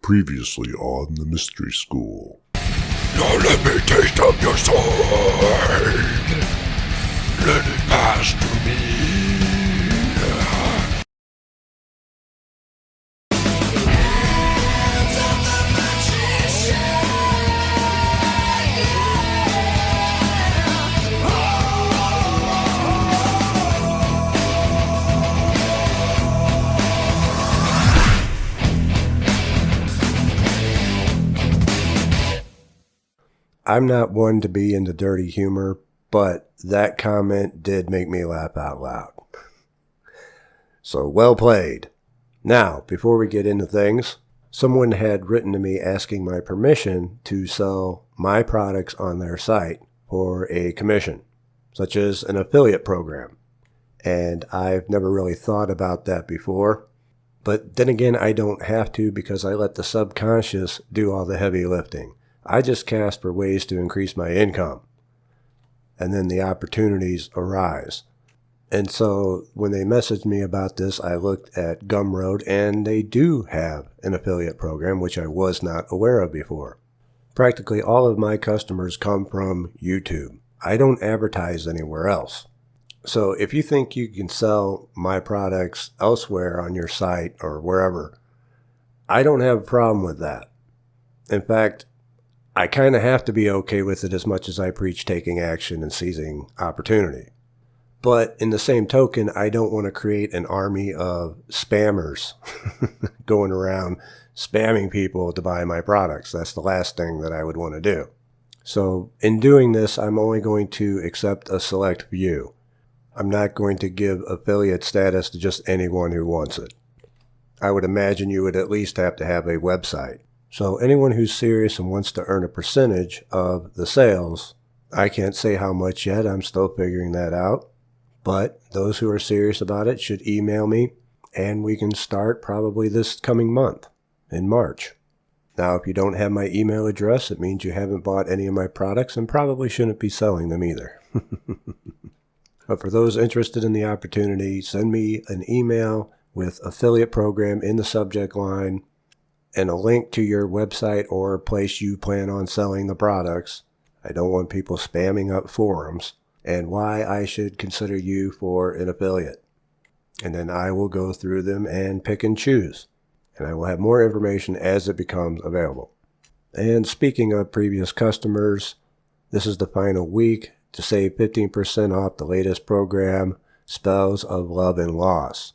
Previously on the Mystery School. Now let me taste of your sword. Let it pass to me. I'm not one to be into dirty humor, but that comment did make me laugh out loud. So well played. Now, before we get into things, someone had written to me asking my permission to sell my products on their site for a commission, such as an affiliate program. And I've never really thought about that before. But then again, I don't have to because I let the subconscious do all the heavy lifting. I just cast for ways to increase my income. And then the opportunities arise. And so when they messaged me about this, I looked at Gumroad, and they do have an affiliate program, which I was not aware of before. Practically all of my customers come from YouTube. I don't advertise anywhere else. So if you think you can sell my products elsewhere on your site or wherever, I don't have a problem with that. In fact, I kind of have to be okay with it as much as I preach taking action and seizing opportunity. But in the same token, I don't want to create an army of spammers going around spamming people to buy my products. That's the last thing that I would want to do. So in doing this, I'm only going to accept a select few. I'm not going to give affiliate status to just anyone who wants it. I would imagine you would at least have to have a website. So anyone who's serious and wants to earn a percentage of the sales, I can't say how much yet. I'm still figuring that out. But those who are serious about it should email me, and we can start probably this coming month in March. Now, if you don't have my email address, it means you haven't bought any of my products and probably shouldn't be selling them either. But for those interested in the opportunity, send me an email with affiliate program in the subject line and a link to your website or place you plan on selling the products. I don't want people spamming up forums, and why I should consider you for an affiliate. And then I will go through them and pick and choose. And I will have more information as it becomes available. And speaking of previous customers, this is the final week to save 15% off the latest program, Spells of Love and Loss.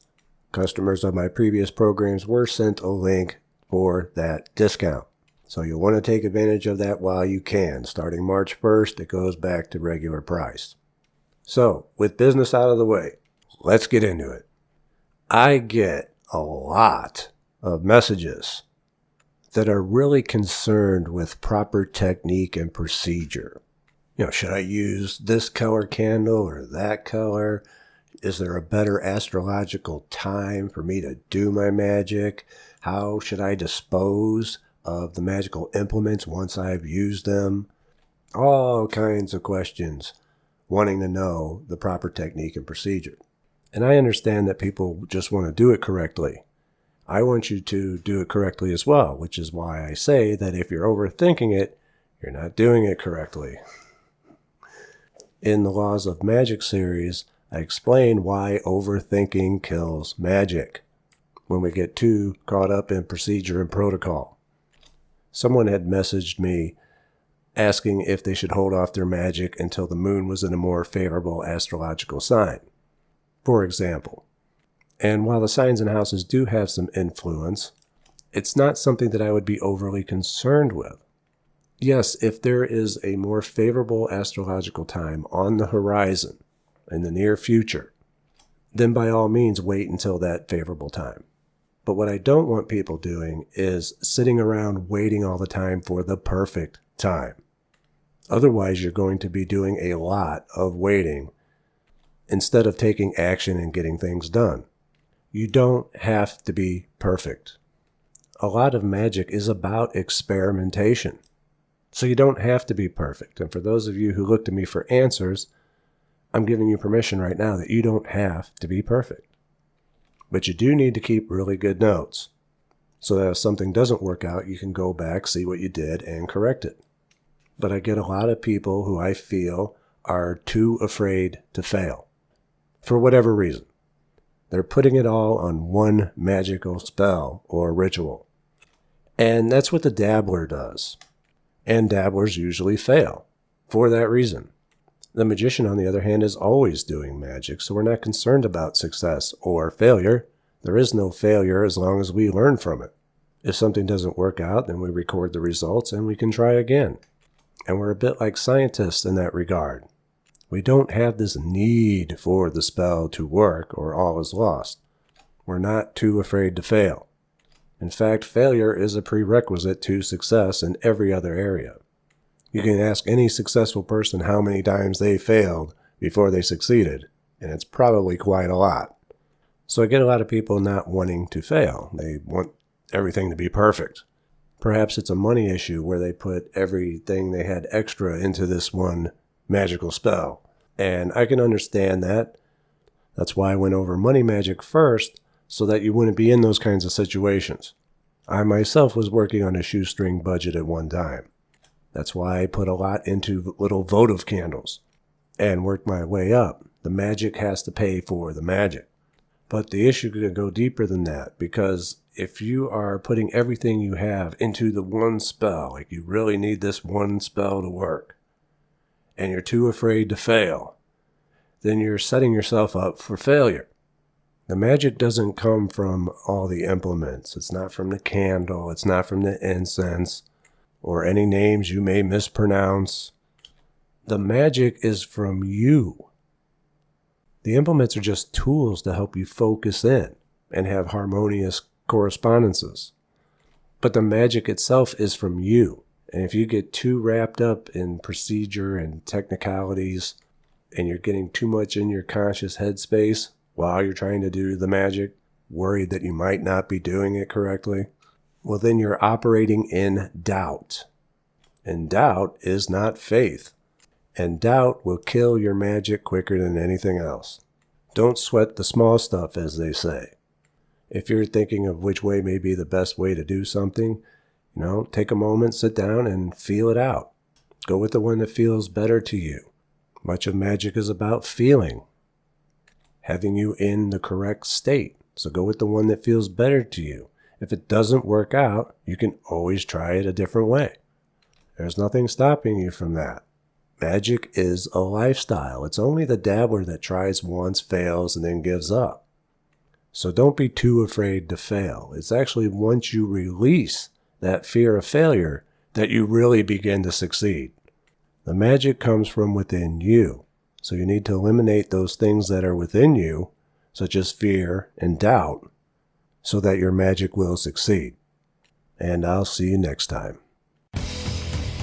Customers of my previous programs were sent a link for that discount. So you'll want to take advantage of that while you can. Starting March 1st, it goes back to regular price. So, with business out of the way, let's get into it. I get a lot of messages that are really concerned with proper technique and procedure. Should I use this color candle or that color? Is there a better astrological time for me to do my magic? How should I dispose of the magical implements once I've used them? All kinds of questions wanting to know the proper technique and procedure. And I understand that people just want to do it correctly. I want you to do it correctly as well, which is why I say that if you're overthinking it, you're not doing it correctly. In the Laws of Magic series, I explain why overthinking kills magic when we get too caught up in procedure and protocol. Someone had messaged me asking if they should hold off their magic until the moon was in a more favorable astrological sign, for example. And while the signs and houses do have some influence, it's not something that I would be overly concerned with. Yes, if there is a more favorable astrological time on the horizon in the near future, then by all means wait until that favorable time. But what I don't want people doing is sitting around waiting all the time for the perfect time. Otherwise, you're going to be doing a lot of waiting instead of taking action and getting things done. You don't have to be perfect. A lot of magic is about experimentation. So you don't have to be perfect. And for those of you who look to me for answers, I'm giving you permission right now that you don't have to be perfect. But you do need to keep really good notes. so that if something doesn't work out, you can go back, see what you did, and correct it. But I get a lot of people who I feel are too afraid to fail, for whatever reason. They're putting it all on one magical spell or ritual. And that's what the dabbler does. And dabblers usually fail for that reason. The magician, on the other hand, is always doing magic, so we're not concerned about success or failure. There is no failure as long as we learn from it. If something doesn't work out, then we record the results and we can try again. And we're a bit like scientists in that regard. We don't have this need for the spell to work or all is lost. We're not too afraid to fail. In fact, failure is a prerequisite to success in every other area. You can ask any successful person how many times they failed before they succeeded, and it's probably quite a lot. So I get a lot of people not wanting to fail. They want everything to be perfect. Perhaps it's a money issue where they put everything they had extra into this one magical spell. And I can understand that. That's why I went over money magic first, so that you wouldn't be in those kinds of situations. I myself was working on a shoestring budget at one time. That's why I put a lot into little votive candles and worked my way up. The magic has to pay for the magic. But the issue could go deeper than that, because if you are putting everything you have into the one spell, like you really need this one spell to work, and you're too afraid to fail, then you're setting yourself up for failure. The magic doesn't come from all the implements. It's not from the candle. It's not from the incense or any names you may mispronounce. The magic is from you. The implements are just tools to help you focus in and have harmonious correspondences. But the magic itself is from you. And if you get too wrapped up in procedure and technicalities, and you're getting too much in your conscious headspace while you're trying to do the magic, worried that you might not be doing it correctly, well, then you're operating in doubt. And doubt is not faith. And doubt will kill your magic quicker than anything else. Don't sweat the small stuff, as they say. If you're thinking of which way may be the best way to do something, take a moment, sit down, and feel it out. Go with the one that feels better to you. Much of magic is about feeling, having you in the correct state. So go with the one that feels better to you. If it doesn't work out, you can always try it a different way. There's nothing stopping you from that. Magic is a lifestyle. It's only the dabbler that tries once, fails, and then gives up. So don't be too afraid to fail. It's actually once you release that fear of failure that you really begin to succeed. The magic comes from within you. So you need to eliminate those things that are within you, such as fear and doubt, so that your magic will succeed. And I'll see you next time.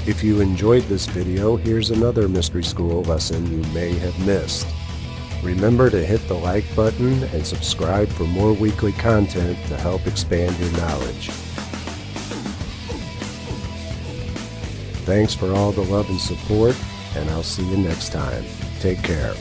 If you enjoyed this video, here's another Mystery School lesson you may have missed. Remember to hit the like button and subscribe for more weekly content to help expand your knowledge. Thanks for all the love and support, and I'll see you next time. Take care.